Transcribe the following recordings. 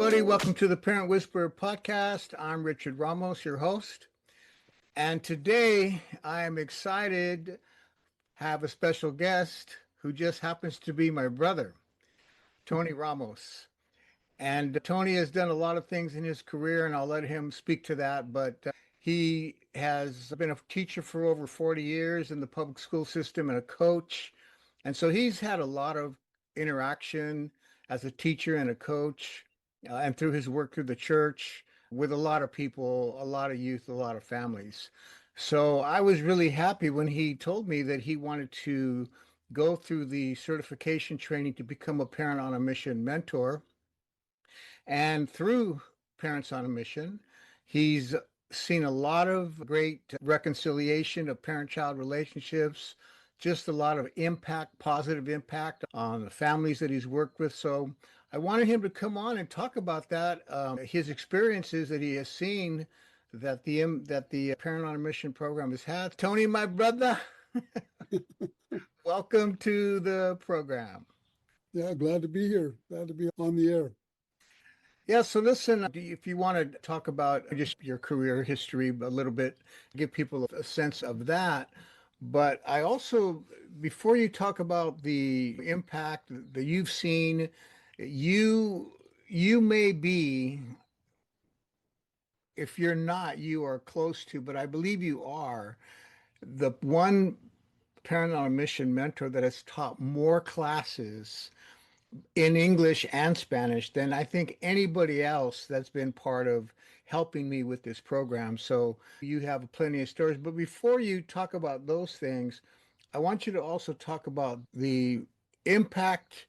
everybody. Welcome to the Parent Whisperer podcast. I'm Richard Ramos, your host. And today I am excited to have a special guest who just happens to be my brother, Tony Ramos. And Tony has done a lot of things in his career, and I'll let him speak to that. But he has been a teacher for over 40 years in the public school system and a coach. And so he's had a lot of interaction as a teacher and a coach, and through his work through the church with a lot of people, a lot of youth, a lot of families. So I was really happy when he told me that he wanted to go through the certification training to become a parent on a mission mentor. And through Parents on a Mission, he's seen a lot of great reconciliation of parent child relationships, just a lot of impact, positive impact on the families that he's worked with. So I wanted him to come on and talk about that, his experiences that he has seen that the Parent on a Mission program has had. Tony, my brother, welcome to the program. Yeah, glad to be here. Glad to be on the air. Yeah, so listen, if you want to talk about just your career history a little bit, give people a sense of that. But I also, before you talk about the impact that you've seen, you you may be, if you're not, you are close to, but I believe you are the one parent on a mission mentor that has taught more classes in English and Spanish than I think anybody else that's been part of helping me with this program. So you have plenty of stories. But before you talk about those things, I want you to also talk about the impact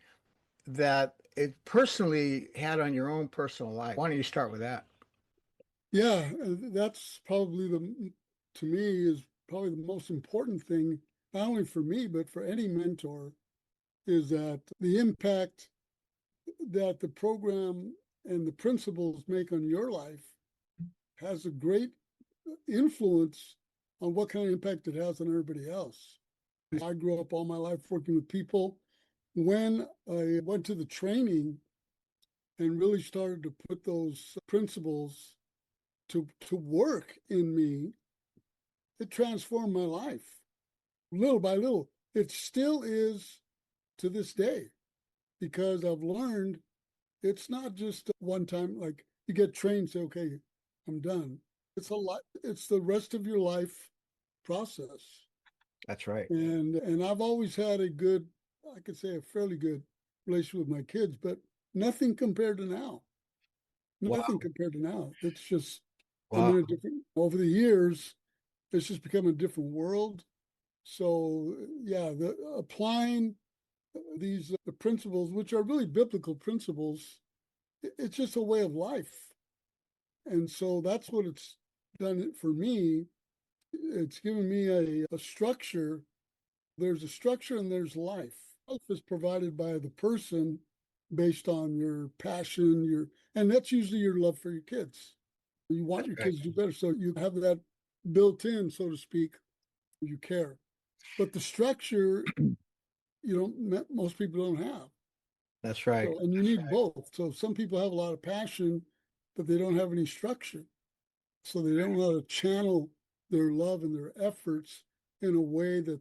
that it personally had on your own personal life. Why don't you start with that? Yeah, that's probably to me, is probably the most important thing, not only for me, but for any mentor, is that the impact that the program and the principles make on your life has a great influence on what kind of impact it has on everybody else. I grew up all my life working with people. When I went to the training and really started to put those principles to work in me, it transformed my life little by little. It still is to this day, because I've learned it's not just one time, like you get trained, say, okay, I'm done. It's a lot, it's the rest of your life process. That's right. And I've always had a good, I could say a fairly good relationship with my kids, but nothing compared to now. Nothing Wow. compared to now. It's just, I'm Wow. in a different, over the years, it's just become a different world. So yeah, applying these the principles, which are really biblical principles, it's just a way of life. And so that's what it's done for me. It's given me a structure. There's a structure and there's life. Life is provided by the person based on your passion, and that's usually your love for your kids. You want your Right. kids to do better, so you have that built in, so to speak. You care, but the structure, most people don't have. That's right. So, and you That's need both. So some people have a lot of passion, but they don't have any structure. So they don't know how to channel their love and their efforts in a way that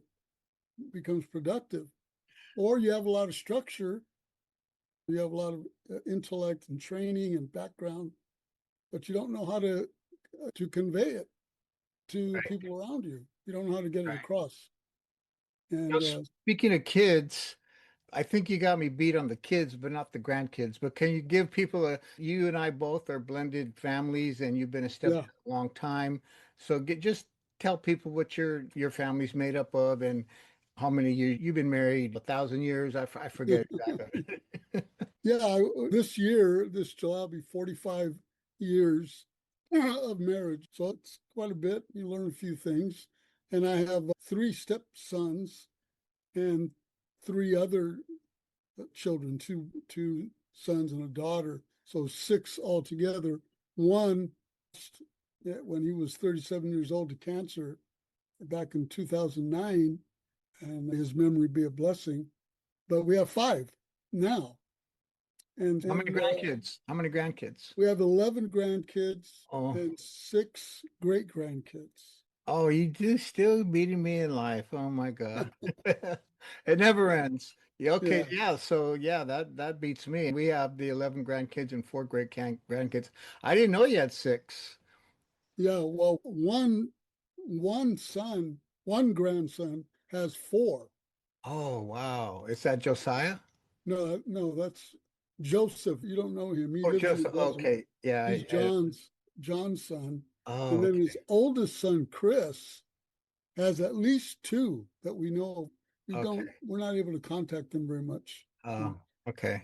becomes productive. Or you have a lot of structure, you have a lot of intellect and training and background, but you don't know how to convey it to right. people around you. You don't know how to get it Right. across. Now, And speaking of kids, I think you got me beat on the kids, but not the grandkids. But can you give people you and I both are blended families and you've been a step yeah, a long time. So just tell people what your family's made up of and how many years you've been married, 1,000 years. I forget exactly. yeah. This July, will be 45 years of marriage. So it's quite a bit. You learn a few things. And I have three stepsons and three other children, two sons and a daughter. So six altogether. One, when he was 37 years old, to cancer back in 2009, and his memory be a blessing. But we have five now. How many and grandkids? How many grandkids? we have 11 grandkids Oh, and 6 great grandkids. oh, you do still beating me in life. Oh my God. It never ends. Yeah, okay, Yeah, yeah. So yeah, that beats me. We have the 11 grandkids and four great grandkids. I didn't know you had six. yeah. Well, one son, one grandson has 4. Oh, wow. Is that Josiah? No, no, that's Joseph. You don't know him. He Oh, lives in just the desert. okay. Yeah, He's John's son. And oh, then his okay. oldest son, Chris, has at least 2 that we know of. Okay. We're not able to contact them very much. Oh, okay.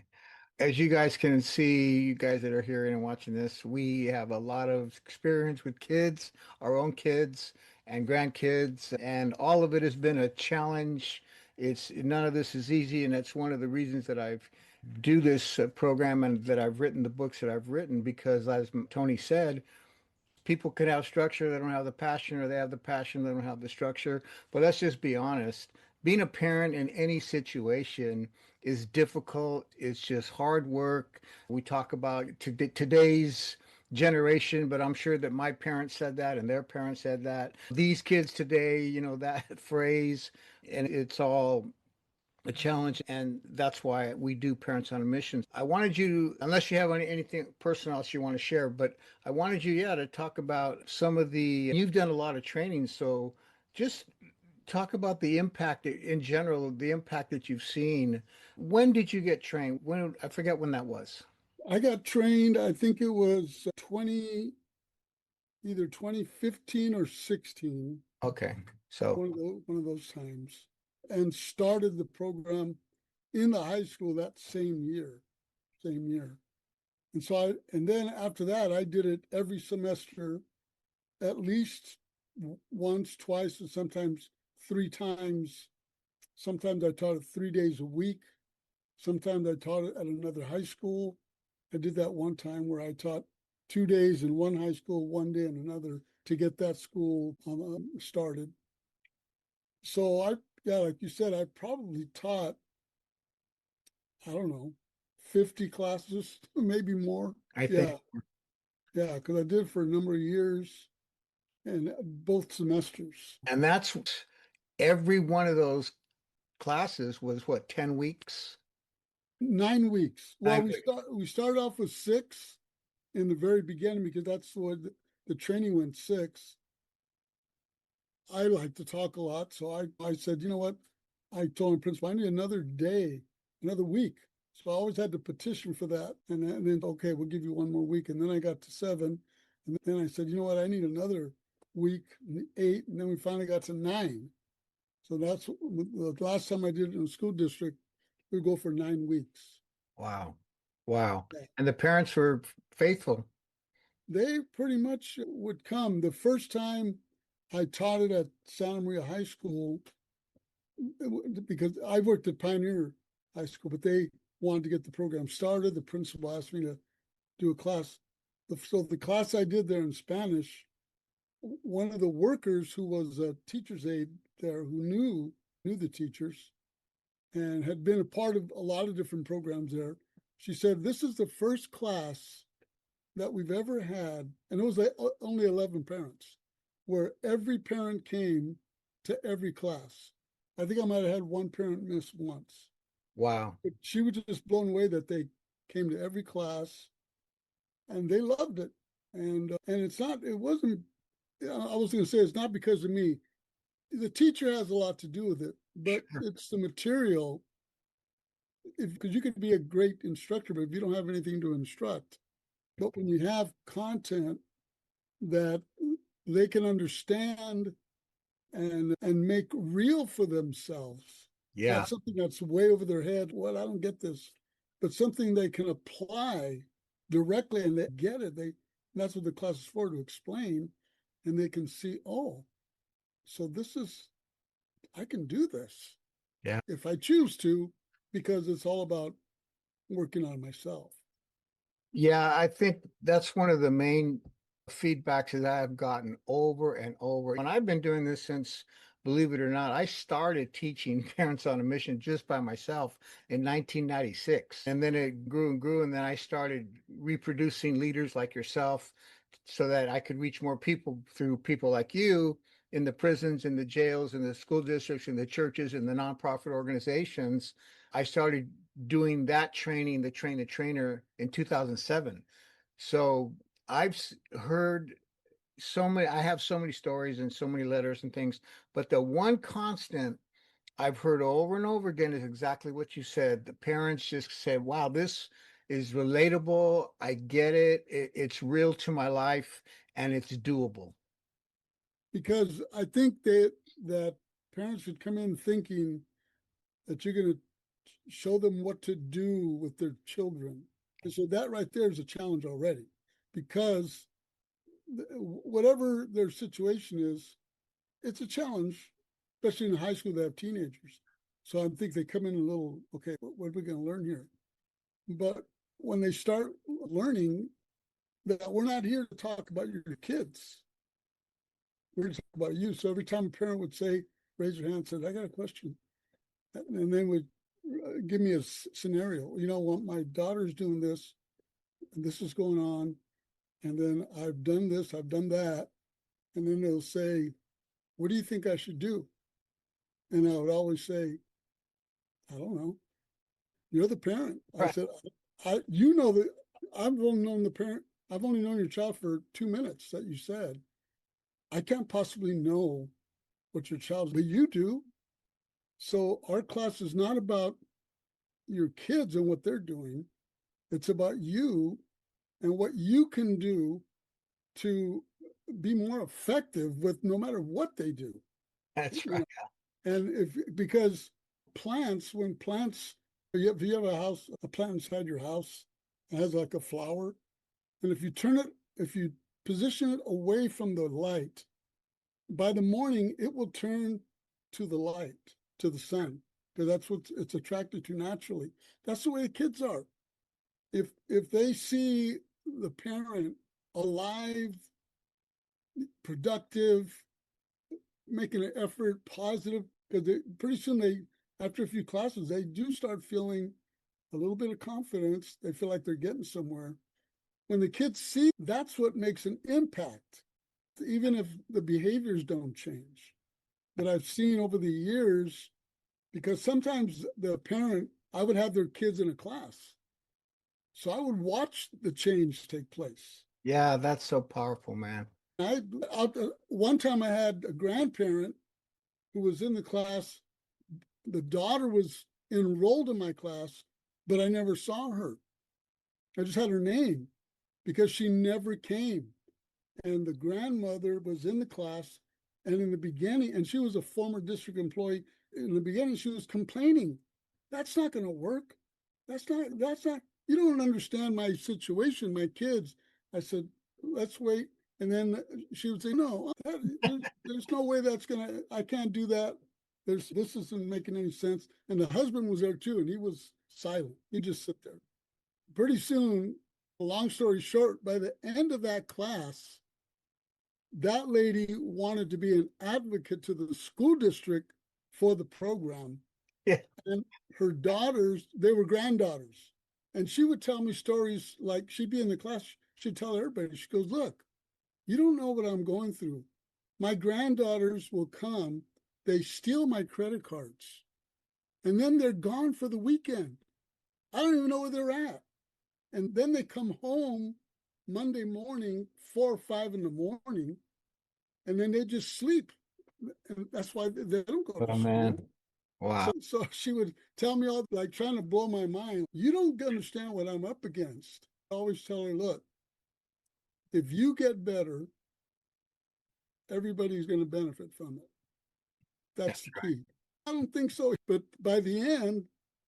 As you guys can see, you guys that are hearing and watching this, we have a lot of experience with kids, our own kids and grandkids, and all of it has been a challenge. It's none of this is easy, and that's one of the reasons that I've do this program and that I've written the books that I've written because, as Tony said, people can have structure, they don't have the passion, or they have the passion, they don't have the structure. But let's just be honest. Being a parent in any situation is difficult. It's just hard work. We talk about today's generation, but I'm sure that my parents said that and their parents said that. These kids today, that phrase, and it's all a challenge, and that's why we do Parents on a Mission. I wanted you, unless you have anything personal else you want to share, but I wanted you, yeah, to talk about some of the, you've done a lot of training, so just talk about the impact in general, the impact that you've seen. When did you get trained? When, I forget when that was. I got trained, I think it was either 2015 or 16, Okay, so one of those times, and started the program in the high school that same year. And then after that, I did it every semester, at least once, twice, and sometimes 3 times. Sometimes I taught it 3 days a week. Sometimes I taught it at another high school. I did that one time where I taught 2 days in one high school, one day in another to get that school started. So yeah, like you said, I probably taught, I don't know, 50 classes, maybe more. I think, Yeah, yeah, because I did it for a number of years and both semesters. and that's every one of those classes was what, 10 weeks? 9 weeks. Well, 9 weeks. we started off with 6 in the very beginning because that's what the training went 6. I like to talk a lot, so I said, you know what? I told my principal, I need another day, another week. So I always had to petition for that. And then, okay, we'll give you one more week. And then I got to 7. And then I said, you know what? I need another week, 8. And then we finally got to 9. So that's the last time I did it in a school district, we go for 9 weeks. Wow. Wow. Yeah. And the parents were faithful. They pretty much would come. The first time I taught it at Santa Maria High School, because I worked at Pioneer High School, but they wanted to get the program started. The principal asked me to do a class. So the class I did there in Spanish, one of the workers who was a teacher's aide there who knew the teachers and had been a part of a lot of different programs there. She said, "This is the first class that we've ever had," and it was like only 11 parents, where every parent came to every class. I think I might have had one parent miss once, Wow. but she was just blown away that they came to every class and they loved it. And it wasn't. I was going to say it's not because of me. The teacher has a lot to do with it, but Sure. it's the material. Because you could be a great instructor, but if you don't have anything to instruct, but when you have content that they can understand and make real for themselves. Yeah. Not something that's way over their head. Well, I don't get this, but something they can apply directly and they get it. That's what the class is for, to explain, and they can see, oh, so I can do this Yeah. if I choose to, because it's all about working on myself. Yeah, I think that's one of the main feedbacks that I've gotten over and over. And I've been doing this since believe it or not, I started teaching Parents on a Mission just by myself in 1996. And then it grew and grew. And then I started reproducing leaders like yourself so that I could reach more people through people like you in the prisons, in the jails, in the school districts, in the churches, in the nonprofit organizations. I started doing that training, the train the trainer, in 2007. So I've heard so many, I have so many stories and so many letters and things, but the one constant I've heard over and over again is exactly what you said. The parents just said, wow, this is relatable. I get it. It's real to my life and it's doable. Because I think that parents should come in thinking that you're going to show them what to do with their children. And so that right there is a challenge already, because whatever their situation is, it's a challenge, especially in high school. They have teenagers. So I think they come in a little, okay, what are we going to learn here? But when they start learning that we're not here to talk about your kids, we're going to talk about you. So every time a parent would say, raise your hand, said, I got a question. And then would give me a scenario. You know what, my daughter's doing this, and this is going on. And then I've done this, I've done that. And then they'll say, what do you think I should do? And I would always say, I don't know. You're the parent. I Right. said, you know that I've only known the parent, I've only known your child for 2 minutes that you said. I can't possibly know what your child's, but you do. So our class is not about your kids and what they're doing. It's about you and what you can do to be more effective with no matter what they do. That's You right. know, and because plants, when plants, if you have a house, a plant inside your house, it has like a flower, and if you position it away from the light, by the morning it will turn to the light, to the sun, because that's what it's attracted to naturally. That's the way the kids are. If they see the parent alive, productive, making an effort, positive, because pretty soon after a few classes, they do start feeling a little bit of confidence. They feel like they're getting somewhere. When the kids see, that's what makes an impact, even if the behaviors don't change. But I've seen over the years, because sometimes the parent, I would have their kids in a class. So I would watch the change take place. Yeah, that's so powerful, man. I one time I had a grandparent who was in the class. The daughter was enrolled in my class, but I never saw her. I just had her name because she never came. And the grandmother was in the class. And in the beginning, and she was a former district employee. In the beginning, she was complaining. That's not going to work. That's not, you don't understand my situation, my kids. I said, let's wait. And then she would say, no, there's no way I can't do that. This isn't making any sense. And the husband was there too, and he was silent. He just sit there. Pretty soon, long story short, by the end of that class, that lady wanted to be an advocate to the school district for the program. Yeah. And her daughters, they were granddaughters. And she would tell me stories like she'd be in the class, she'd tell everybody, she goes, look, you don't know what I'm going through. My granddaughters will come, they steal my credit cards, and then they're gone for the weekend. I don't even know where they're at. And then they come home Monday morning, 4 or 5 in the morning, and then they just sleep. And that's why they don't go to Oh, man. school. Wow. So she would tell me all, like, trying to blow my mind. You don't understand what I'm up against. I always tell her, look, if you get better, everybody's going to benefit from it. That's That's the right. key. I don't think so. But by the end,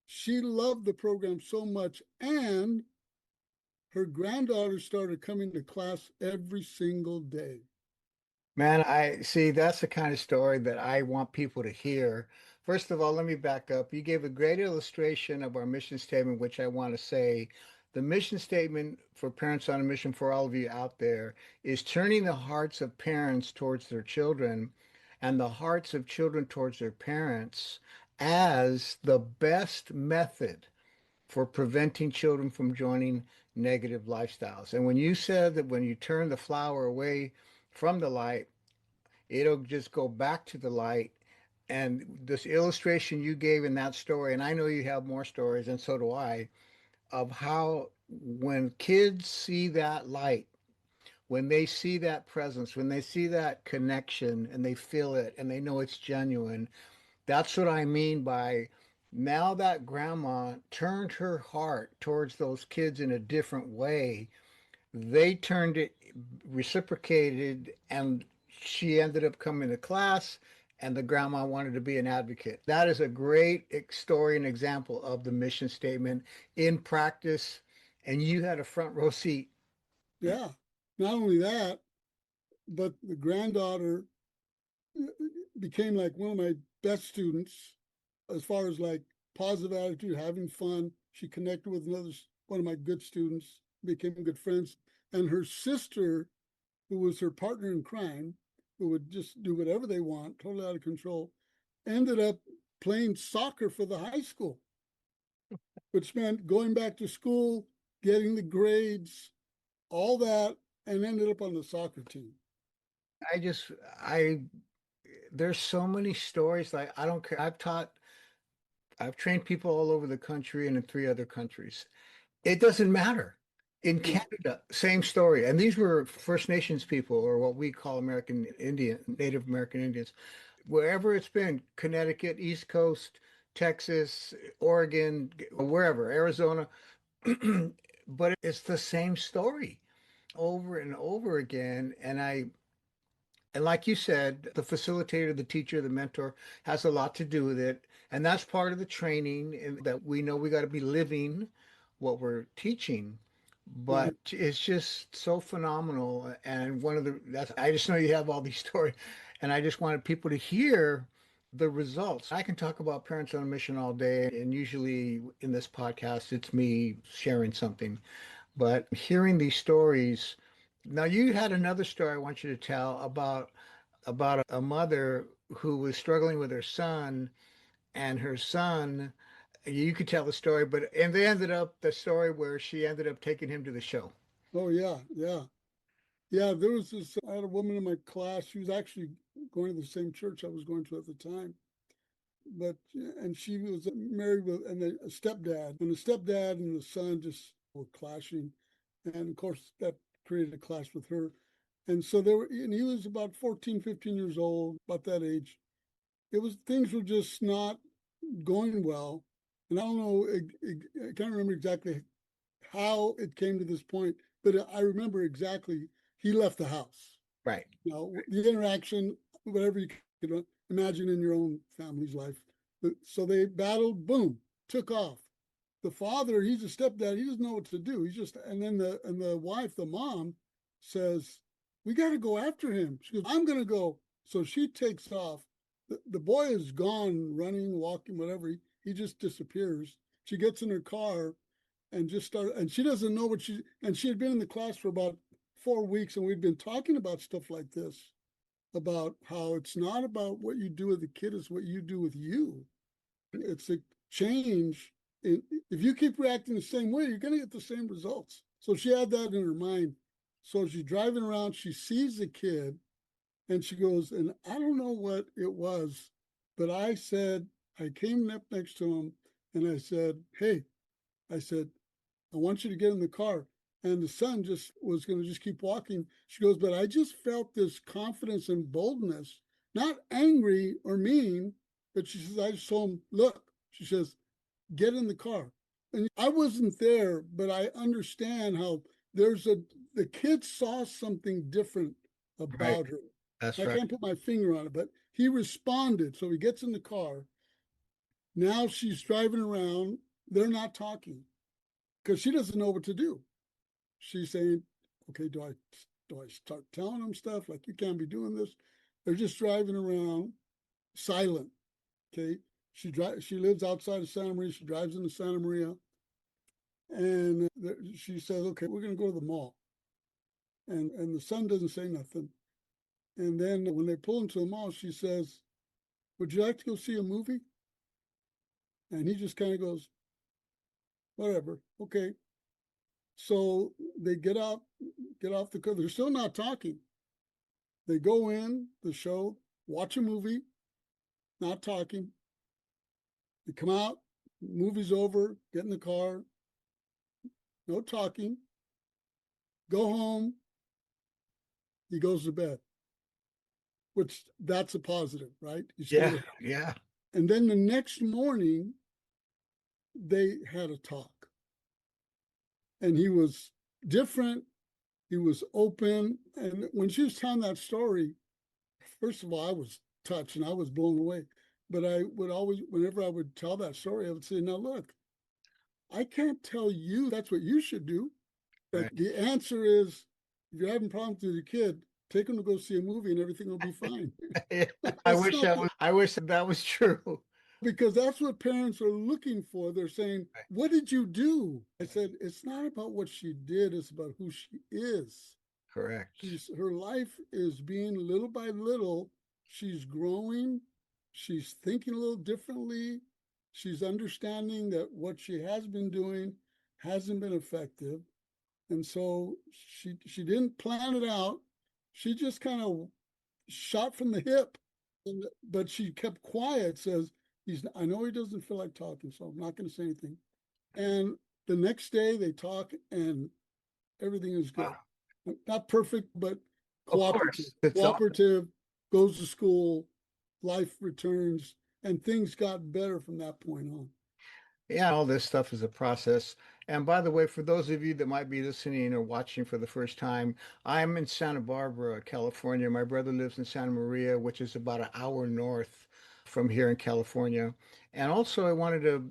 she loved the program so much. And her granddaughter started coming to class every single day. Man, I see that's the kind of story that I want people to hear. First of all, let me back up. You gave a great illustration of our mission statement, which I want to say the mission statement for Parents on a Mission for all of you out there is turning the hearts of parents towards their children. and the hearts of children towards their parents as the best method for preventing children from joining negative lifestyles. And when you said that when you turn the flower away from the light, it'll just go back to the light. And this illustration you gave in that story, and I know you have more stories, and so do I, of how when kids see that light, when they see that presence, when they see that connection and they feel it and they know it's genuine, that's what I mean by now that grandma turned her heart towards those kids in a different way. They turned it, reciprocated, and she ended up coming to class. And the grandma wanted to be an advocate. That is a great story and example of the mission statement in practice. And you had a front row seat. Yeah. Not only that, but the granddaughter became like one of my best students as far as like positive attitude, having fun. She connected with another one of my good students, became good friends. And her sister, who was her partner in crime, who would just do whatever they want, totally out of control, ended up playing soccer for the high school, which meant going back to school, getting the grades, all that, and ended up on the soccer team. I just, I, there's so many stories. Like, I don't care. I've trained people all over the country and in three other countries. It doesn't matter. In Yeah. Canada, same story. And these were First Nations people, or what we call American Indian, Native American Indians. Wherever it's been, Connecticut, East Coast, Texas, Oregon, wherever, Arizona, but it's the same story over and over again. And like you said, the facilitator, the teacher, the mentor has a lot to do with it. And that's part of the training, and that we know we got to be living what we're teaching. Right. But it's just so phenomenal. And I just know you have all these stories, and I just wanted people to hear the results. I can talk about Parents on a Mission all day, and usually in this podcast, it's me sharing something. But hearing these stories, now you had another story I want you to tell about a mother who was struggling with her son, and her son, you could tell the story, and they ended up the story where she ended up taking him to the show. Oh yeah, yeah. Yeah, there was this, I had a woman in my class. She was actually going to the same church I was going to at the time. But, and she was married with, and a stepdad. And the stepdad and the son just were clashing. And of course, that created a clash with her. And so there were, and he was about 14, 15 years old, about that age. Things were just not going well. And I don't know, I can't remember exactly how it came to this point, but I remember exactly he left the house. Right. You know, the interaction, whatever you can imagine in your own family's life. So they battled, boom, took off. The father, he's a stepdad, he doesn't know what to do. He's just, and then the wife, the mom, says, "We got to go after him." She goes, "I'm going to go." So she takes off. The boy is gone, running, walking, whatever. He just disappears. She gets in her car and just started, and she doesn't know and she had been in the class for about 4 weeks, and we'd been talking about stuff like this, about how it's not about what you do with the kid, it's what you do with you. It's a change. If you keep reacting the same way, you're going to get the same results. So she had that in her mind. So she's driving around, she sees the kid, and she goes, and I don't know what it was, but I came up next to him and I said, "Hey," I said, "I want you to get in the car." And the son just was going to just keep walking. She goes, "But I just felt this confidence and boldness, not angry or mean." But she says, "I just told him, look," she says, "get in the car." And I wasn't there, but I understand how the kid saw something different Right. about her. That's I right. can't put my finger on it, but he responded. So he gets in the car. Now she's driving around. They're not talking because she doesn't know what to do. She's saying, "Okay, do I start telling them stuff like you can't be doing this?" They're just driving around silent. Okay, she lives outside of Santa Maria. She drives into Santa Maria, and she says, "Okay, we're going to go to the mall." And the son doesn't say nothing. And then when they pull into the mall, she says, "Would you like to go see a movie?" And he just kind of goes, "Whatever, okay." So they get off the car. They're still not talking. They go in the show, watch a movie, not talking. They come out, movie's over, get in the car, no talking, go home. He goes to bed, which that's a positive, right? Yeah, yeah. And then the next morning, they had a talk, and he was different. He was open. And when she was telling that story, first of all, I was touched and I was blown away. But I would always, whenever I would tell that story, I would say, "Now look, I can't tell you that's what you should do. But Right. the answer is, if you're having problems with your kid, take them to go see a movie and everything will be fine." So, I wish that was true. because that's what parents are looking for. They're saying, Right. "What did you do?" I said, "It's not about what she did, it's about who she is." Correct. Her life is being little by little, she's growing, she's thinking a little differently, she's understanding that what she has been doing hasn't been effective. And so she didn't plan it out. She just kind of shot from the hip. But she kept quiet, says, I know he doesn't feel like talking, so I'm not going to say anything. And the next day they talk and everything is good. Wow. Not perfect, but Of cooperative. course. It's all Cooperative, goes to school, life returns, and things got better from that point on. Yeah, all this stuff is a process. And by the way, for those of you that might be listening or watching for the first time, I'm in Santa Barbara, California. My brother lives in Santa Maria, which is about an hour north from here in California. And also, I wanted to,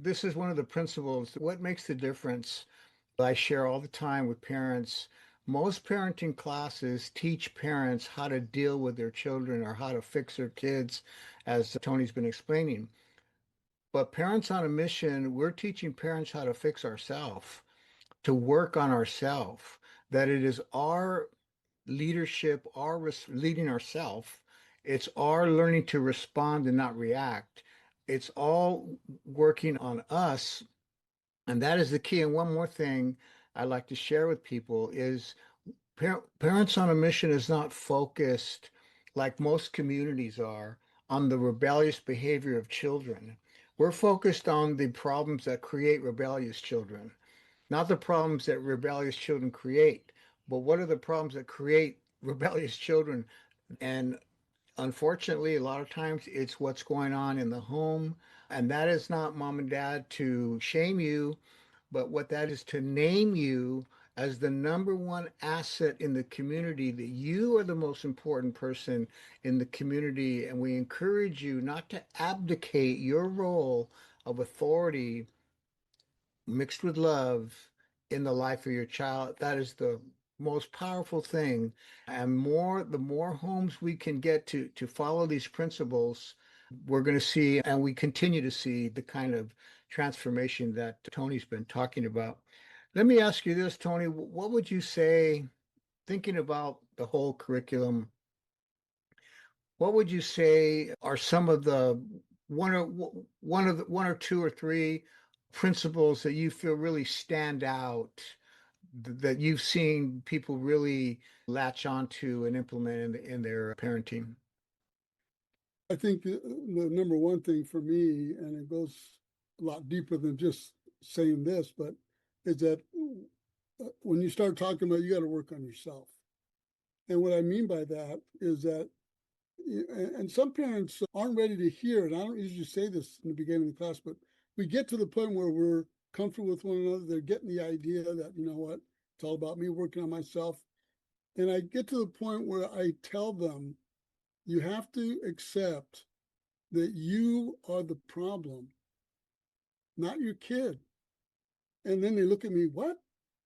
this is one of the principles. What makes the difference? I share all the time with parents. Most parenting classes teach parents how to deal with their children or how to fix their kids, as Tony's been explaining. But parents on a mission, we're teaching parents how to fix ourselves, to work on ourselves, that it is our leadership, leading ourselves. It's our learning to respond and not react. It's all working on us. And that is the key. And one more thing I like to share with people is parents on a mission is not focused like most communities are on the rebellious behavior of children. We're focused on the problems that create rebellious children, not the problems that rebellious children create, but what are the problems that create rebellious children? And unfortunately, a lot of times it's what's going on in the home. And that is not mom and dad to shame you, but what that is to name you as the number one asset in the community, that you are the most important person in the community. And we encourage you not to abdicate your role of authority mixed with love in the life of your child. That is the most powerful thing. And the more homes we can get to follow these principles, we're going to see, and we continue to see, the kind of transformation that Tony's been talking about. Let me ask you this, Tony, what would you say, thinking about the whole curriculum, what would you say are some of the one or two or three principles that you feel really stand out, that you've seen people really latch onto and implement in their parenting? I think the number one thing for me, and it goes a lot deeper than just saying this, but is that when you start talking about you got to work on yourself. And what I mean by that is that, and some parents aren't ready to hear it. I don't usually say this in the beginning of the class, but we get to the point where we're comfortable with one another. They're getting the idea that, you know what, it's all about me working on myself. And I get to the point where I tell them, you have to accept that you are the problem, not your kid. And then they look at me, what?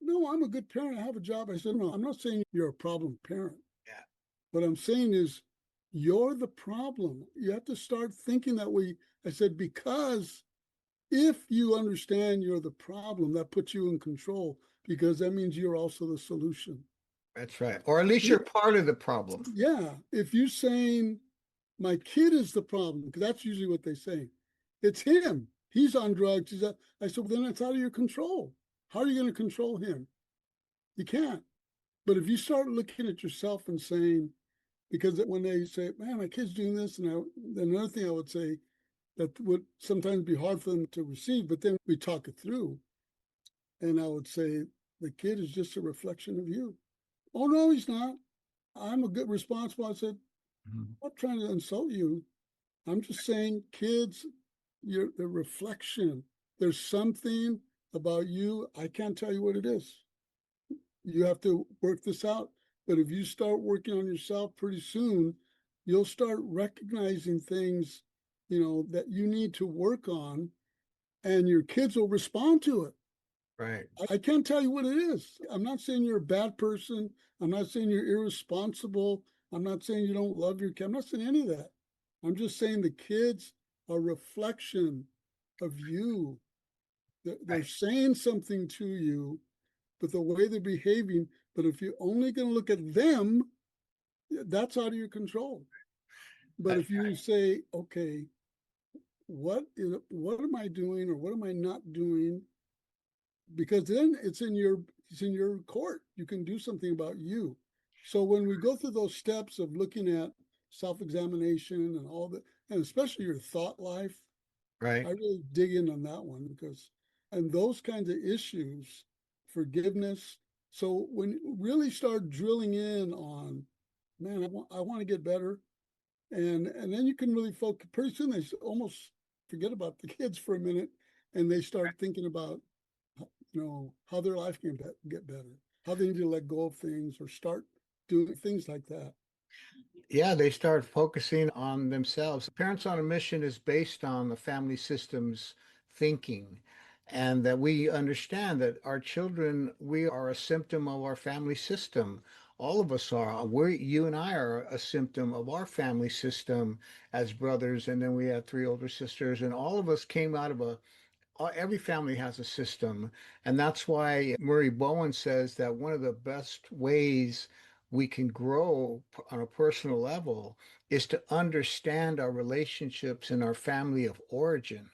No, I'm a good parent. I have a job. I said, no, I'm not saying you're a problem parent. Yeah. What I'm saying is you're the problem. You have to start thinking that way. I said, because if you understand you're the problem, that puts you in control, because that means you're also the solution. That's right. Or at least you're part of the problem. Yeah, if you're saying my kid is the problem, because that's usually what they say. It's him. He's on drugs. I said, well, then it's out of your control. How are you going to control him? You can't. But if you start looking at yourself and saying, because when they say, man, my kid's doing this, and then another thing I would say that would sometimes be hard for them to receive, but then we talk it through. And I would say, the kid is just a reflection of you. Oh, no, he's not. I'm a good responsible. I said, Mhm. I'm not trying to insult you. I'm just saying, kids, you're the reflection. There's something about you. I can't tell you what it is. You have to work this out. But if you start working on yourself pretty soon, you'll start recognizing things, that you need to work on, and your kids will respond to it. Right. I can't tell you what it is. I'm not saying you're a bad person. I'm not saying you're irresponsible. I'm not saying you don't love your kid. I'm not saying any of that. I'm just saying the kids are a reflection of you. They're Right. saying something to you, but the way they're behaving. But if you're only going to look at them, that's out of your control. But That's if you say, okay, what am I doing or what am I not doing? Because then it's in your court. You can do something about you. So when we go through those steps of looking at self-examination and all that, and especially your thought life, right. I really dig in on that one because, and those kinds of issues, forgiveness. So when you really start drilling in on, man, I want to get better, and then you can really focus. Pretty soon they almost forget about the kids for a minute, and they start thinking about, how their life can get better, how they need to let go of things or start doing things like that. Yeah, they start focusing on themselves. Parents on a Mission is based on the family system's thinking, and that we understand that our children, we are a symptom of our family system. All of us are. You and I are a symptom of our family system as brothers, and then we have three older sisters, and all of us came out of every family has a system. And that's why Murray Bowen says that one of the best ways we can grow on a personal level is to understand our relationships in our family of origin.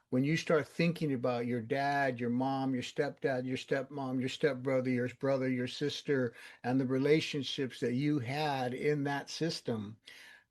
When you start thinking about your dad, your mom, your stepdad, your stepmom, your stepbrother, your brother, your sister, and the relationships that you had in that system,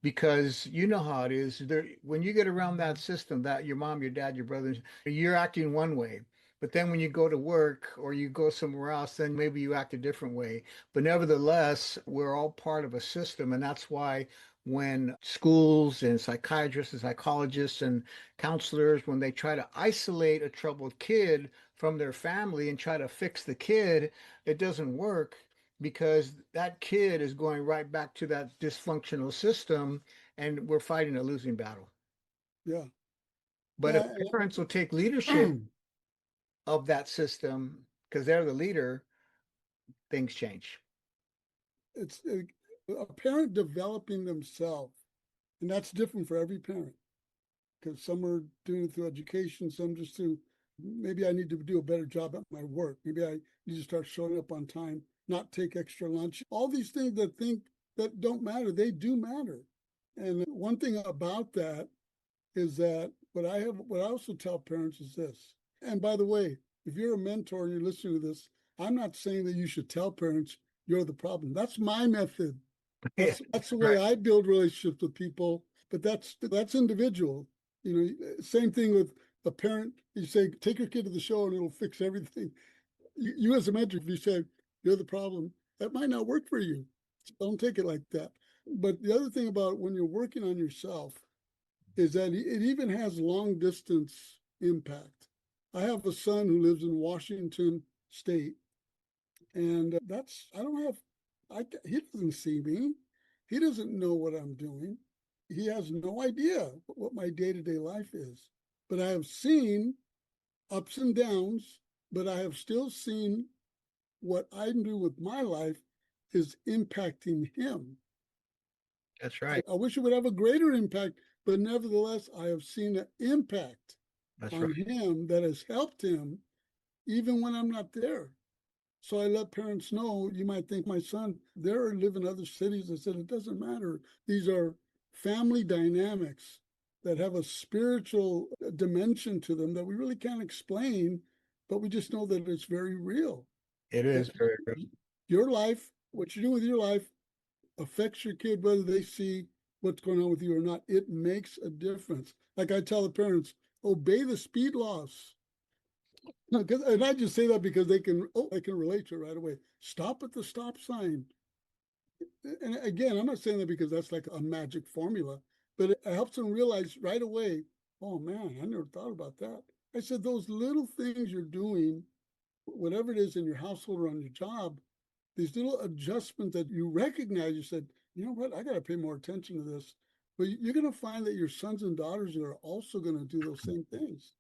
because you know how it is there when you get around that system, that your mom, your dad, your brothers, you're acting one way, but then when you go to work or you go somewhere else, then maybe you act a different way. But nevertheless, we're all part of a system, and that's why when schools and psychiatrists and psychologists and counselors, when they try to isolate a troubled kid from their family and try to fix the kid, it doesn't work, because that kid is going right back to that dysfunctional system, and we're fighting a losing battle. Yeah, But if yeah. parents will take leadership of that system because they're the leader, things change. It's a parent developing themselves, and that's different for every parent because some are doing it through education, some just through, maybe I need to do a better job at my work, maybe I need to start showing up on time, not take extra lunch. All these things that think that don't matter, they do matter. And one thing about that is that what I also tell parents is this. And by the way, if you're a mentor and you're listening to this, I'm not saying that you should tell parents you're the problem. That's my method. Yeah, That's the way right. I build relationships with people. But that's individual. Same thing with a parent. You say, take your kid to the show and it'll fix everything. You as a mentor, if you say you're the problem, that might not work for you. Don't take it like that. But the other thing about when you're working on yourself is that it even has long distance impact. I have a son who lives in Washington State, and I don't have, he doesn't see me. He doesn't know what I'm doing. He has no idea what my day to day life is. But I have seen ups and downs, but I have still seen what I do with my life is impacting him. That's right. I wish it would have a greater impact, but nevertheless, I have seen an impact That's right. on him that has helped him even when I'm not there. So I let parents know, you might think my son, they're live in other cities. I said, it doesn't matter. These are family dynamics that have a spiritual dimension to them that we really can't explain, but we just know that it's very real. It is very good. Your life, what you do with your life affects your kid, whether they see what's going on with you or not. It makes a difference. Like I tell the parents, obey the speed laws. And I just say that because they can relate to it right away. Stop at the stop sign. And again, I'm not saying that because that's like a magic formula, but it helps them realize right away, oh man, I never thought about that. I said those little things you're doing, whatever it is in your household or on your job, these little adjustments that you recognize, you said, you know what, I got to pay more attention to this. But you're going to find that your sons and daughters are also going to do those same things.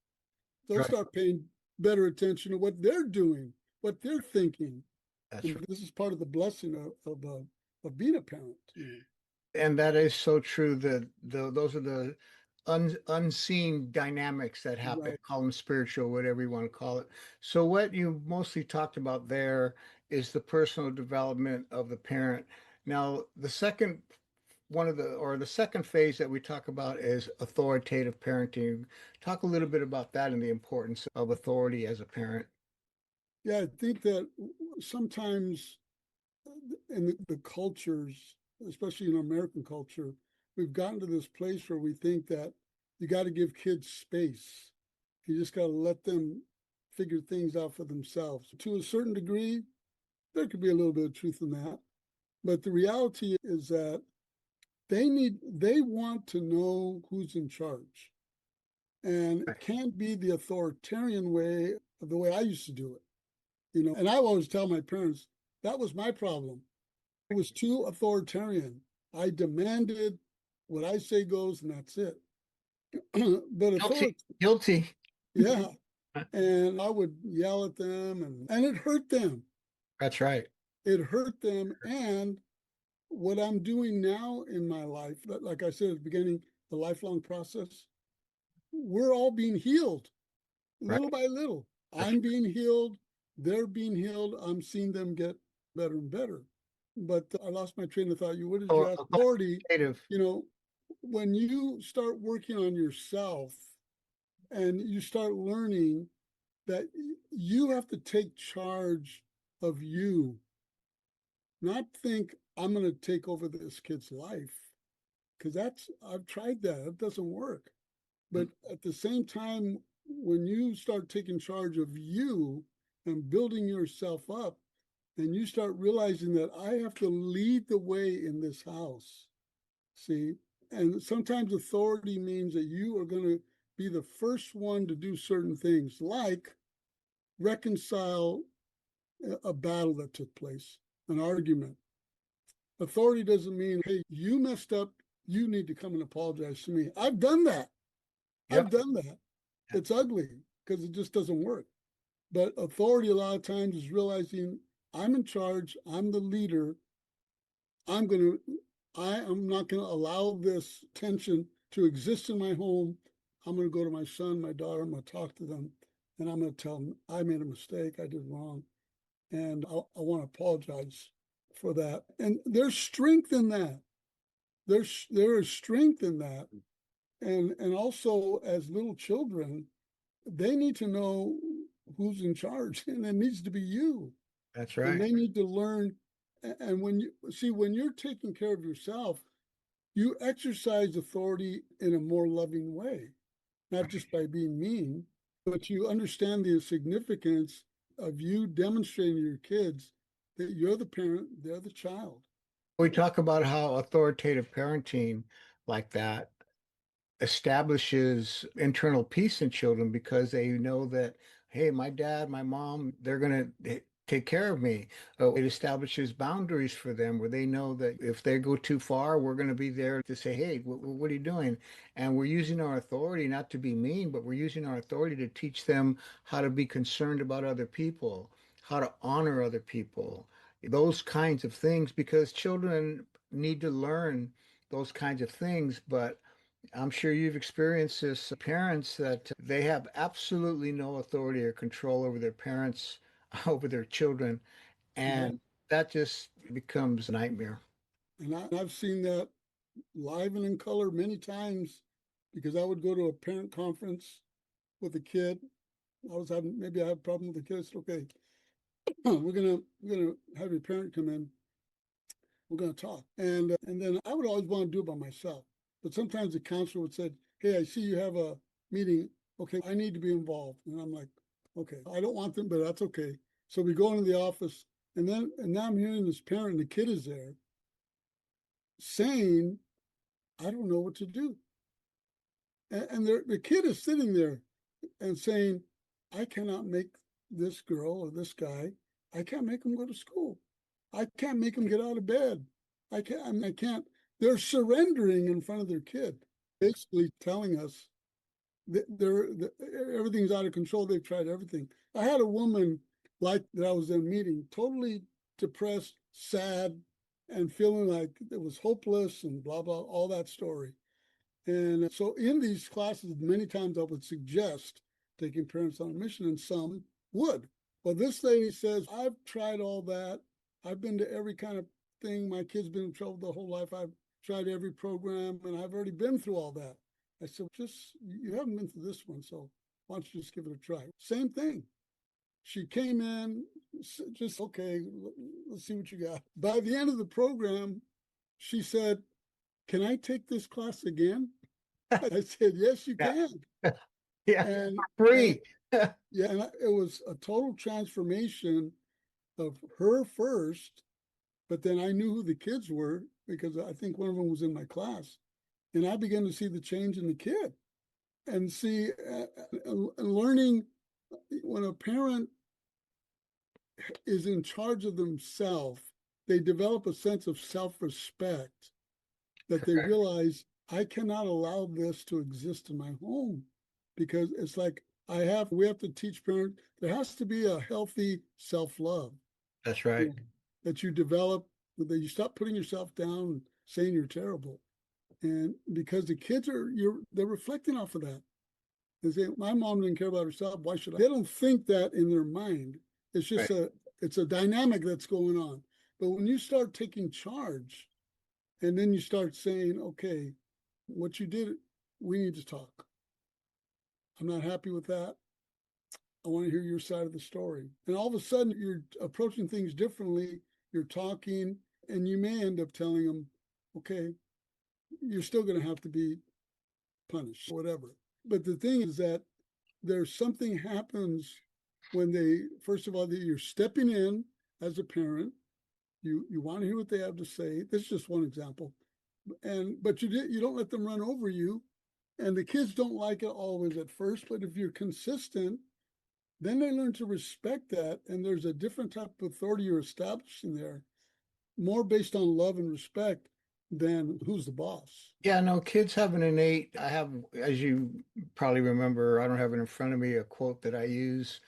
They'll Right. start paying better attention to what they're doing, what they're thinking. That's And right. this is part of the blessing of being a parent. And that is so true. Those are the unseen dynamics that happen. Right. Call them spiritual, whatever you want to call it. So what you mostly talked about there is the personal development of the parent. Now, the second one of the second phase that we talk about is authoritative parenting. Talk a little bit about that and the importance of authority as a parent. Yeah, I think that sometimes in the cultures, especially in American culture, we've gotten to this place where we think that you got to give kids space. You just got to let them figure things out for themselves. To a certain degree, there could be a little bit of truth in that. But the reality is that they want to know who's in charge. And it can't be the authoritarian way of the way I used to do it. And I always tell my parents that was my problem. It was too authoritarian. I demanded what I say goes, and that's it. But Guilty, authority, guilty. yeah. And I would yell at them, and it hurt them. That's right. It hurt them. And what I'm doing now in my life, like I said at the beginning, the lifelong process, we're all being healed Right. little by little. That's I'm being healed. They're being healed. I'm seeing them get better and better. But I lost my train of thought. What is your authority? authoritative. You know, when you start working on yourself and you start learning that you have to take charge of you, not think I'm going to take over this kid's life, because I've tried that. It doesn't work. But at the same time, when you start taking charge of you and building yourself up, and you start realizing that I have to lead the way in this house, see, and sometimes authority means that you are going to be the first one to do certain things, like reconcile a battle that took place, an argument. Authority doesn't mean, hey, you messed up, you need to come and apologize to me. I've done that. I've Yep. done that. It's ugly because it just doesn't work. But authority a lot of times is realizing I'm in charge, I'm the leader. I'm going to I am not going to allow this tension to exist in my home. I'm going to go to my son, my daughter, I'm going to talk to them, and I'm going to tell them I made a mistake, I did wrong, and I want to apologize for that. And there's strength in that. There is strength in that. And also as little children, they need to know who's in charge, and it needs to be you. That's And right. they need to learn. And when you're taking care of yourself, you exercise authority in a more loving way, not just by being mean, but you understand the significance of you demonstrating to your kids that you're the parent, they're the child. We talk about how authoritative parenting like that establishes internal peace in children because they know that, hey, my dad, my mom, they're going to take care of me. It establishes boundaries for them where they know that if they go too far, we're going to be there to say, hey, what are you doing? And we're using our authority not to be mean, but we're using our authority to teach them how to be concerned about other people, how to honor other people, those kinds of things, because children need to learn those kinds of things. But I'm sure you've experienced this, parents that they have absolutely no authority or control over their parents' over their children, Yeah. and that just becomes a nightmare. And I've seen that live and in color many times because I would go to a parent conference with a kid. I was having maybe I have a problem with the kid. I said, okay, we're gonna have your parent come in. We're gonna talk, and then I would always want to do it by myself. But sometimes the counselor would say, "Hey, I see you have a meeting. Okay, I need to be involved." And I'm like, "Okay, I don't want them, but that's okay." So we go into the office, and now I'm hearing this parent, and the kid is there saying, "I don't know what to do," and the kid is sitting there and saying, I cannot make this girl or this guy, I can't make them go to school. I can't make them get out of bed. I can't. They're surrendering in front of their kid, basically telling us that everything's out of control. They've tried everything. I had a woman like that I was in a meeting, totally depressed, sad, and feeling like it was hopeless and blah, blah, all that story. And so in these classes, many times I would suggest taking parents on a mission, and some would. Well, this lady says, I've tried all that. I've been to every kind of thing. My kid's been in trouble the whole life. I've tried every program, and I've already been through all that. I said, just, you haven't been through this one, so why don't you just give it a try? Same thing. She came in, just, okay, let's see what you got. By the end of the program, she said, can I take this class again? I said, yes, you Yeah, can. yeah, And free. yeah, and it was a total transformation of her first, but then I knew who the kids were because I think one of them was in my class. And I began to see the change in the kid and see learning when a parent is in charge of themselves, they develop a sense of self-respect that they Correct. realize I cannot allow this to exist in my home because it's like we have to teach parents there has to be a healthy self-love, That's you right. know, that you develop, that you stop putting yourself down and saying you're terrible. And because the kids they're reflecting off of that. They say, my mom didn't care about herself. Why should I? They don't think that in their mind. It's just Right. it's a dynamic that's going on. But when you start taking charge and then you start saying, okay, what you did, we need to talk. I'm not happy with that. I want to hear your side of the story. And all of a sudden, you're approaching things differently. You're talking, and you may end up telling them, okay, you're still going to have to be punished, whatever. But the thing is that there's something happens when first of all, you're stepping in as a parent. You want to hear what they have to say. This is just one example. But you don't let them run over you. And the kids don't like it always at first, but if you're consistent, then they learn to respect that. And there's a different type of authority you're establishing there, more based on love and respect than who's the boss. Yeah, no, kids have an innate, I have, as you probably remember, I don't have it in front of me, a quote that I use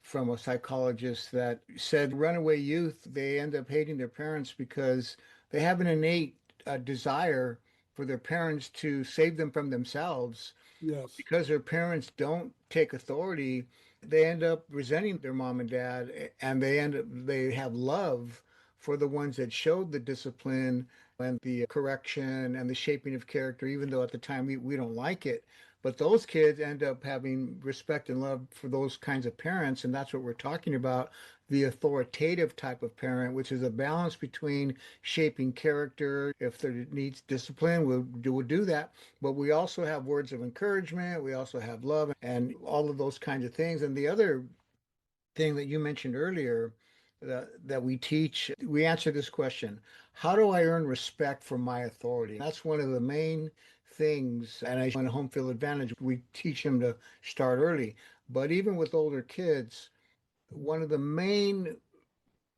from a psychologist that said runaway youth, they end up hating their parents because they have an innate desire for their parents to save them from themselves. Yes, Because their parents don't take authority, they end up resenting their mom and dad, and they have love for the ones that showed the discipline and the correction and the shaping of character, even though at the time we don't like it. But those kids end up having respect and love for those kinds of parents, and that's what we're talking about, the authoritative type of parent, which is a balance between shaping character. If there needs discipline, we'll do that. But we also have words of encouragement. We also have love and all of those kinds of things. And the other thing that you mentioned earlier that we teach, we answer this question: how do I earn respect for my authority? That's one of the main things. And in home field advantage, we teach them to start early. But even with older kids, one of the main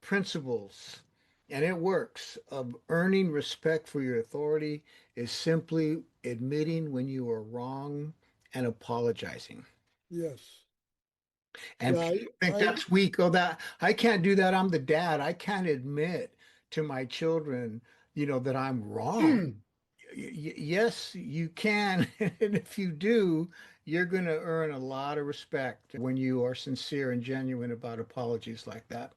principles, and it works, of earning respect for your authority is simply admitting when you are wrong and apologizing. yes. And Yeah, people think I that's weak. Oh, that I can't do that. I'm the dad. I can't admit to my children, that I'm wrong. Yes, you can. And if you do, you're going to earn a lot of respect when you are sincere and genuine about apologies like that.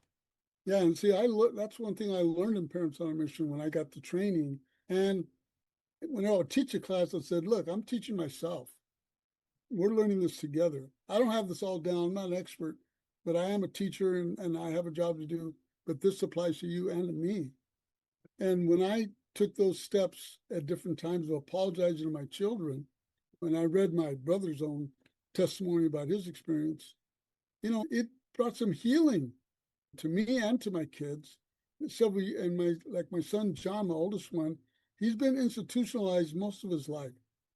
Yeah, and see, that's one thing I learned in Parents on a Mission when I got the training. And when I would teach a class, I said, look, I'm teaching myself. We're learning this together. I don't have this all down. I'm not an expert, but I am a teacher and I have a job to do. But this applies to you and to me. And when I took those steps at different times of apologizing to my children, when I read my brother's own testimony about his experience, it brought some healing to me and to my kids. So my son John, my oldest one, he's been institutionalized most of his life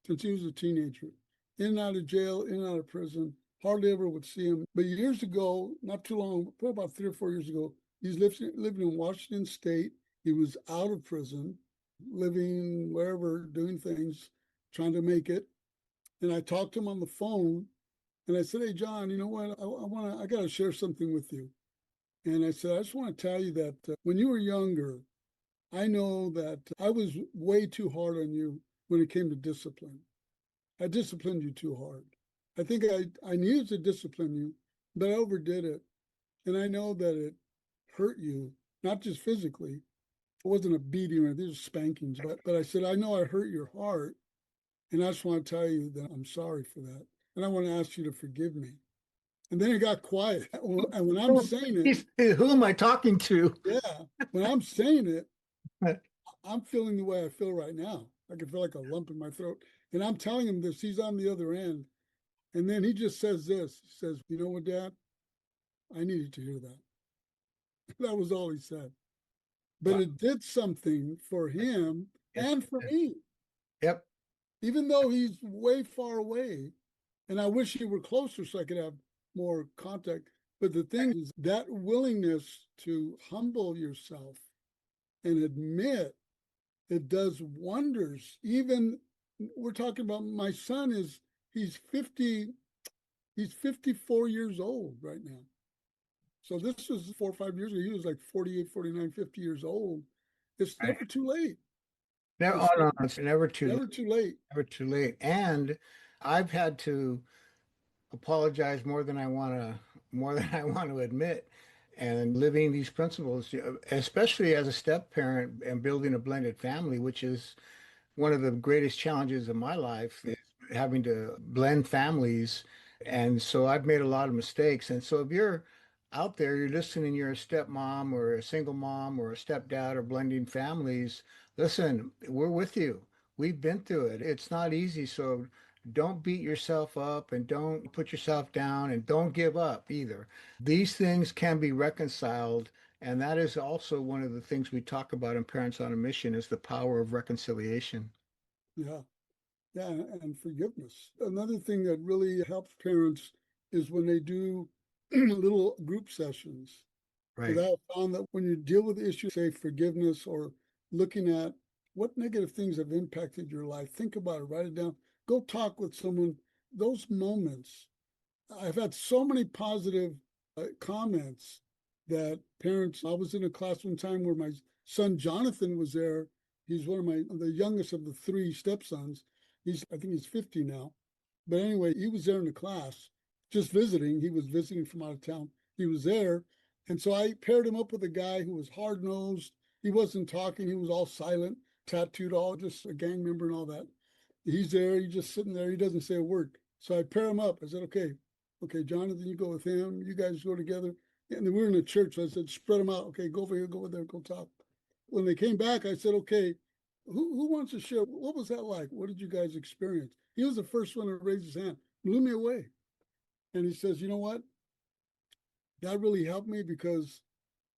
since he was a teenager, in and out of jail, in and out of prison. Hardly ever would see him. But years ago, not too long, probably about 3 or 4 years ago, he's living in Washington State. He was out of prison, living wherever, doing things, trying to make it. And I talked to him on the phone, and I said, "Hey, John, you know what? I got to share something with you." And I said, "I just want to tell you that when you were younger, I know that I was way too hard on you when it came to discipline. I disciplined you too hard. I think I needed to discipline you, but I overdid it. And I know that it hurt you, not just physically. It wasn't a beating or anything, it was spankings. But I said, I know I hurt your heart. And I just want to tell you that I'm sorry for that. And I want to ask you to forgive me." And then it got quiet. And when I'm saying it, Who am I talking to? yeah, when I'm saying it, I'm feeling the way I feel right now. I can feel like a lump in my throat. And I'm telling him this, he's on the other end. And then he just says this. He says, "You know what, Dad? I needed to hear that." That was all he said. But Wow. it did something for him Yes. and for me, Yep. even though he's way far away. And I wish he were closer so I could have more contact. But the thing is, that willingness to humble yourself and admit, it does wonders. Even we're talking about my son he's 50, he's 54 years old right now. So this was 4 or 5 years ago. He was like 48, 49, 50 years old. It's Right. never too late. Never, oh It's no, it's never too late. never too late. Never too late. And I've had to apologize more than I want to admit. And living these principles, especially as a step parent and building a blended family, which is one of the greatest challenges of my life, is having to blend families. And so I've made a lot of mistakes. And so if you're out there, you're listening, you're a stepmom or a single mom or a stepdad or blending families, listen, we're with you. We've been through it. It's not easy. So don't beat yourself up and don't put yourself down and don't give up either. These things can be reconciled. And that is also one of the things we talk about in Parents on a Mission is the power of reconciliation. Yeah. Yeah. And forgiveness. Another thing that really helps parents is when they do little group sessions. Right. Because I found that when you deal with issues, say forgiveness or looking at what negative things have impacted your life, think about it, write it down, go talk with someone. Those moments, I've had so many positive comments that parents. I was in a class one time where my son Jonathan was there. He's one of the youngest of the three stepsons. I think he's 50 now. But anyway, he was there in the class, just visiting. He was visiting from out of town. He was there. And so I paired him up with a guy who was hard nosed. He wasn't talking. He was all silent, tattooed, all just a gang member and all that. He's there. He's just sitting there. He doesn't say a word. So I pair him up. I said, okay, Jonathan, you go with him. You guys go together. And we were in the church. So I said, spread them out. Okay, go over here, go over there, go talk. When they came back, I said, okay, who wants to share? What was that like? What did you guys experience? He was the first one to raise his hand. Blew me away. And he says, you know what? That really helped me because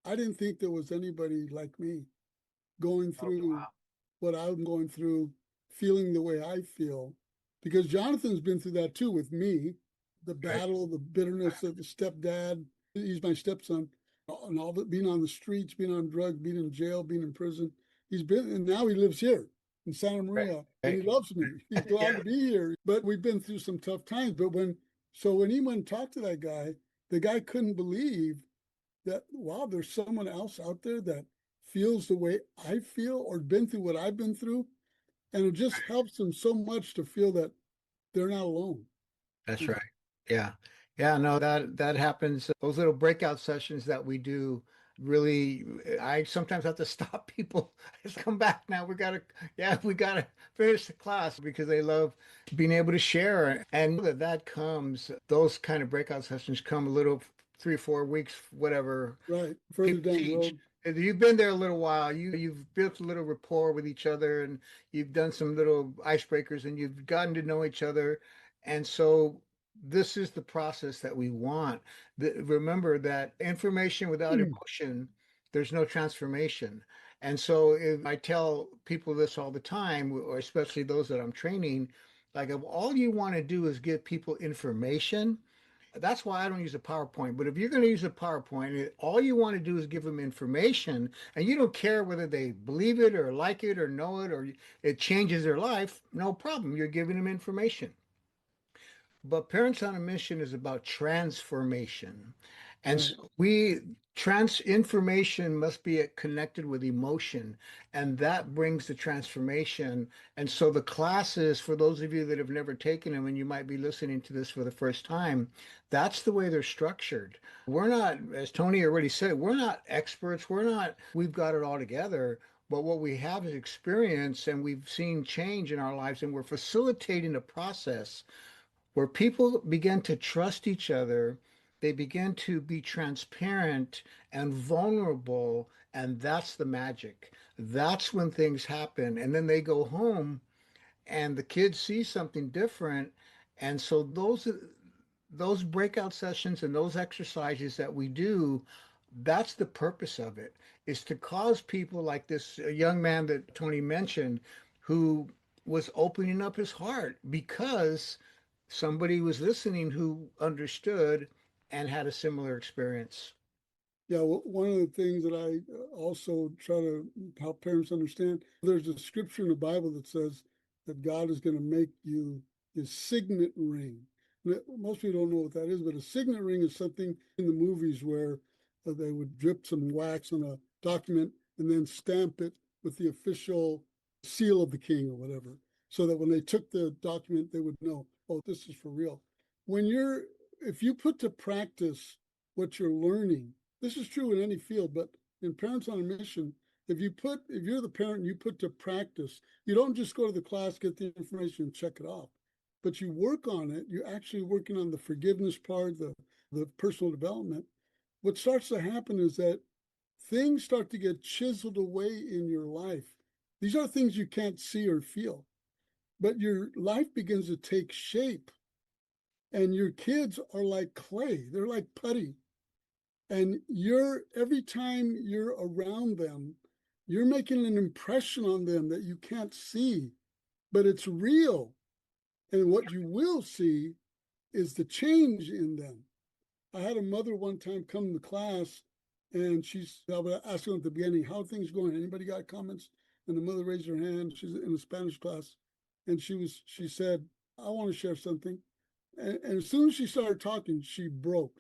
I didn't think there was anybody like me going Oh, through wow. what I'm going through, feeling the way I feel. Because Jonathan's been through that too with me, the Right. battle, the bitterness of the stepdad. He's my stepson, and all the being on the streets, being on drugs, being in jail, being in prison. He's been, and now he lives here in Santa Right. Maria, and he Right. loves me. He's glad Yeah. to be here. But we've been through some tough times. But when he went and talked to that guy, the guy couldn't believe that, wow, there's someone else out there that feels the way I feel or been through what I've been through. And it just helps them so much to feel that they're not alone. That's You know? right. Yeah. Yeah, no, that happens. Those little breakout sessions that we do really, I sometimes have to stop people. Just come back now. We gotta finish the class because they love being able to share. And that comes, those kind of breakout sessions come a little 3 or 4 weeks, whatever. Right. Further People down the teach. road. You've been there a little while. You've built a little rapport with each other, and you've done some little icebreakers, and you've gotten to know each other. And so this is the process that we want. Remember that information without emotion, there's no transformation. And so if I tell people this all the time, or especially those that I'm training, like if all you want to do is give people information, that's why I don't use a PowerPoint. But if you're going to use a PowerPoint, all you want to do is give them information, and you don't care whether they believe it or like it or know it or it changes their life, no problem. You're giving them information. But Parents on a Mission is about transformation. And Right. so we trans information must be connected with emotion, and that brings the transformation. And so the classes, for those of you that have never taken them and you might be listening to this for the first time, that's the way they're structured. We're not, as Tony already said, we're not experts. We've got it all together. But what we have is experience, and we've seen change in our lives, and we're facilitating a process where people begin to trust each other, they begin to be transparent and vulnerable, and that's the magic. That's when things happen. And then they go home and the kids see something different. And so those breakout sessions and those exercises that we do, that's the purpose of it, is to cause people like this young man that Tony mentioned who was opening up his heart because somebody was listening who understood and had a similar experience. Yeah, one of the things that I also try to help parents understand, there's a scripture in the Bible that says that God is going to make you his signet ring. Most people don't know what that is, but a signet ring is something in the movies where they would drip some wax on a document and then stamp it with the official seal of the king or whatever, so that when they took the document, they would know, oh, this is for real. When if you put to practice what you're learning, this is true in any field, but in Parents on a Mission, if you're the parent and you put to practice, you don't just go to the class, get the information, and check it off, but you work on it. You're actually working on the forgiveness part, the personal development. What starts to happen is that things start to get chiseled away in your life. These are things you can't see or feel, but your life begins to take shape, and your kids are like clay. They're like putty, and every time you're around them, you're making an impression on them that you can't see, but it's real. And what you will see is the change in them. I had a mother one time come to class, and I was asking at the beginning, how are things going? Anybody got comments? And the mother raised her hand. She's in a Spanish class, and she said, I want to share something. And as soon as she started talking, she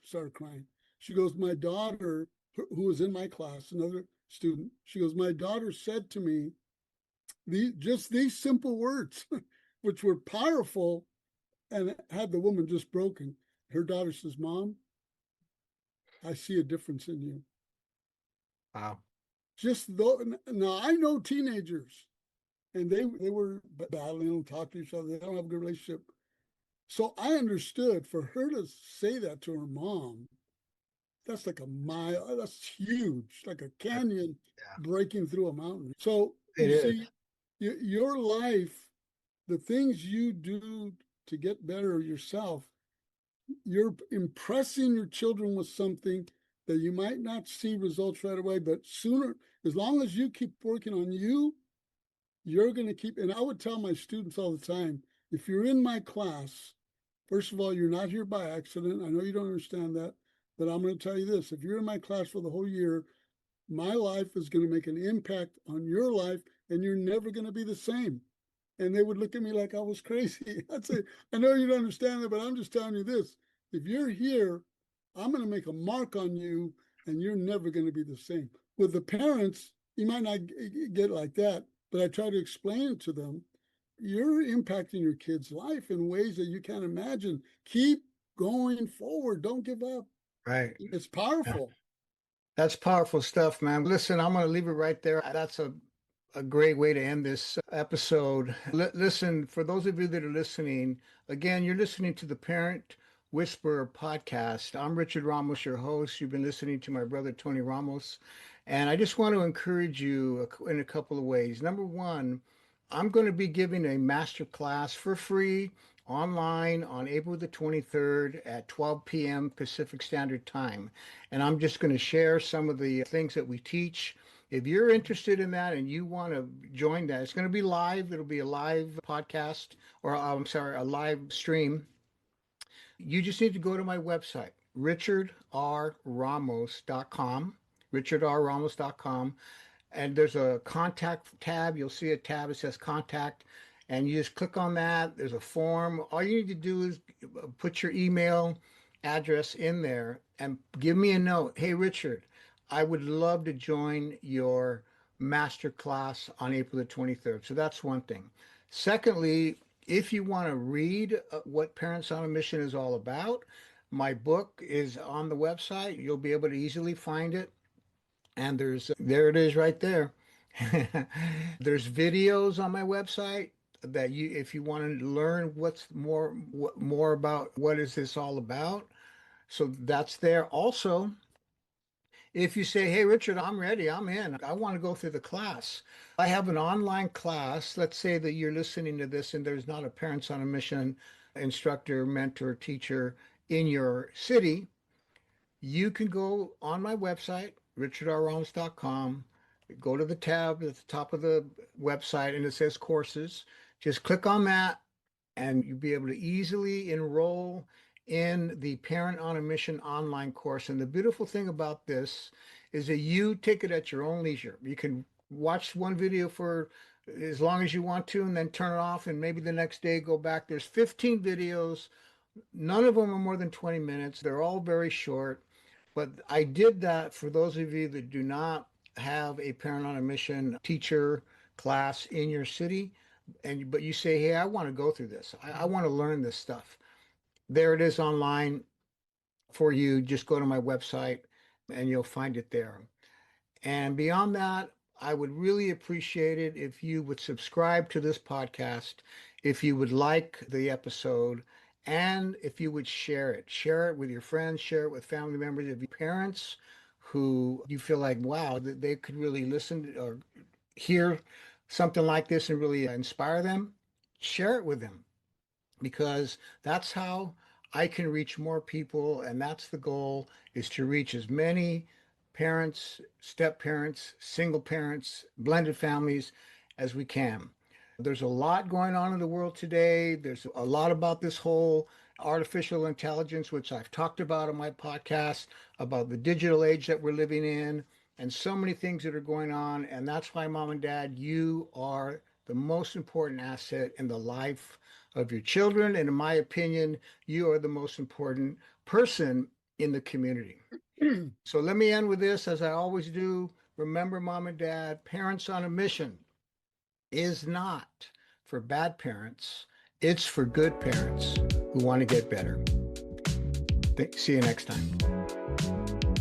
started crying. She goes, my daughter, who was in my class, another student, she goes, my daughter said to me these simple words, which were powerful, and had the woman just broken. Her daughter says, Mom, I see a difference in you. Wow. Just though, now I know teenagers, and they were battling and talk to each other. They don't have a good relationship. So I understood, for her to say that to her mom, that's like a mile, that's huge, like a canyon Yeah, breaking through a mountain. So it you is. see, your life, the things you do to get better yourself, you're impressing your children with something that you might not see results right away, but sooner, as long as you keep working on you, you're going to keep. And I would tell my students all the time, if you're in my class, first of all, you're not here by accident. I know you don't understand that, but I'm going to tell you this. If you're in my class for the whole year, my life is going to make an impact on your life, and you're never going to be the same. And they would look at me like I was crazy. I'd say, I know you don't understand that, but I'm just telling you this. If you're here, I'm going to make a mark on you, and you're never going to be the same. With the parents, you might not get like that, but I try to explain it to them you're impacting your kid's life in ways that you can't imagine. Keep going forward. Don't give up. Right. It's Yeah. powerful. That's powerful stuff, man. Listen, I'm going to leave it right there. That's a great way to end this episode. Listen, for those of you that are listening, again, you're listening to the Parent Whisperer podcast. I'm Richard Ramos, your host. You've been listening to my brother, Tony Ramos. And I just want to encourage you in a couple of ways. Number one, I'm going to be giving a master class for free online on April the 23rd at 12 p.m. Pacific Standard Time. And I'm just going to share some of the things that we teach. If you're interested in that and you want to join that, it's going to be live. It'll be a live podcast, or I'm sorry, a live stream. You just need to go to my website, richardrramos.com, richardrramos.com, and there's a contact tab. You'll see a tab that says contact, and you just click on that. There's a form. All you need to do is put your email address in there and give me a note. Hey, Richard, I would love to join your master class on April the 23rd. So that's one thing. Secondly, if you want to read what Parents on a Mission is all about, my book is on the website. You'll be able to easily find it. And there it is right there. There's videos on my website that you, if you want to learn more about what is this all about. So that's there. Also, if you say, "Hey, Richard, I'm ready. I'm in. I want to go through the class." I have an online class. Let's say that you're listening to this and there's not a Parents on a Mission instructor, mentor, teacher in your city. You can go on my website, richardrramos.com, go to the tab at the top of the website and it says courses. Just click on that and you'll be able to easily enroll in the Parent on a Mission online course. And the beautiful thing about this is that you take it at your own leisure. You can watch one video for as long as you want to and then turn it off and maybe the next day go back. There's 15 videos. None of them are more than 20 minutes. They're all very short. But I did that for those of you that do not have a Parent on a Mission teacher class in your city, and but you say, "Hey, I want to go through this. I want to learn this stuff." There it is online for you. Just go to my website and you'll find it there. And beyond that, I would really appreciate it if you would subscribe to this podcast, if you would like the episode, and if you would share it. Share it with your friends, share it with family members, if your parents who you feel like, wow, that they could really listen or hear something like this and really inspire them. Share it with them because that's how I can reach more people, and that's the goal, is to reach as many parents, step parents, single parents, blended families as we can. There's a lot going on in the world today. There's a lot about this whole artificial intelligence, which I've talked about on my podcast, about the digital age that we're living in, and so many things that are going on. And that's why, mom and dad, you are the most important asset in the life of your children. And in my opinion, you are the most important person in the community. So let me end with this, as I always do. Remember, mom and dad, Parents on a Mission is not for bad parents, it's for good parents who want to get better. See you next time.